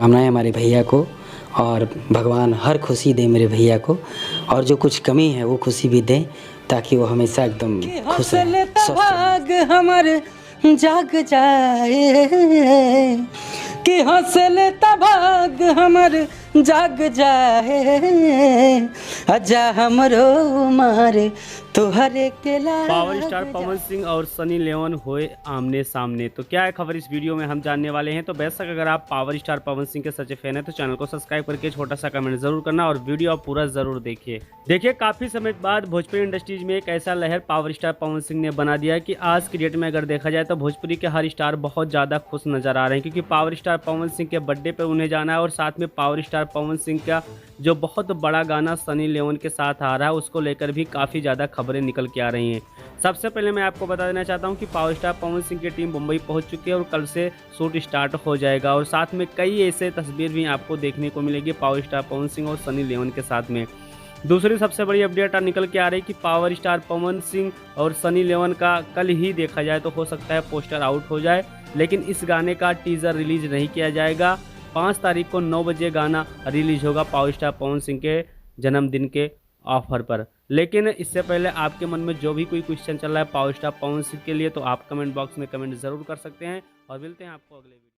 कामनाएं हमारे भैया को, और भगवान हर खुशी दे मेरे भैया को, और जो कुछ कमी है वो खुशी भी दे, ताकि वो हमेशा एकदम खुश रहे, स्वस्थ रहे। हमर जाग जाए कि हौसले तबाग हमर जाग जाए, अजा हमरो मारे तोहरे के लाग। पावर स्टार पवन सिंह और सनी लियोन हुए आमने सामने। तो क्या है खबर इस वीडियो में हम जानने वाले हैं। तो बेशक अगर आप पावर स्टार पवन सिंह के सच्चे फैन हैं तो चैनल को सब्सक्राइब करके छोटा सा कमेंट जरूर करना और वीडियो आप पूरा जरूर देखिए काफी समय बाद भोजपुरी इंडस्ट्रीज में एक ऐसा लहर पावर स्टार पवन सिंह ने बना दिया कि आज की डेट में अगर देखा जाए तो भोजपुरी के हर स्टार बहुत ज्यादा खुश नजर आ रहे हैं, क्योंकि पावर स्टार पवन सिंह के बर्थडे पे उन्हें जाना है और साथ में पावर स्टार पवन सिंह का जो बहुत बड़ा गाना सनी लियोन के साथ आ रहा है उसको लेकर भी काफ़ी ज़्यादा खबरें निकल के आ रही हैं। सबसे पहले मैं आपको बता देना चाहता हूं कि पावर स्टार पवन सिंह की टीम मुंबई पहुंच चुकी है और कल से शूट स्टार्ट हो जाएगा, और साथ में कई ऐसे तस्वीर भी आपको देखने को मिलेगी पावर स्टार पवन सिंह और सनी लियोन के साथ में। दूसरी सबसे बड़ी अपडेट निकल के आ रही है कि पावर स्टार पवन सिंह और सनी लियोन का कल ही देखा जाए तो हो सकता है पोस्टर आउट हो जाए, लेकिन इस गाने का टीजर रिलीज नहीं किया जाएगा। 5 तारीख को 9 बजे गाना रिलीज होगा पावर स्टार पवन सिंह के जन्मदिन के ऑफर पर। लेकिन इससे पहले आपके मन में जो भी कोई क्वेश्चन चल रहा है पावर स्टार पवन सिंह के लिए, तो आप कमेंट बॉक्स में कमेंट जरूर कर सकते हैं, और मिलते हैं आपको अगले वीडियो।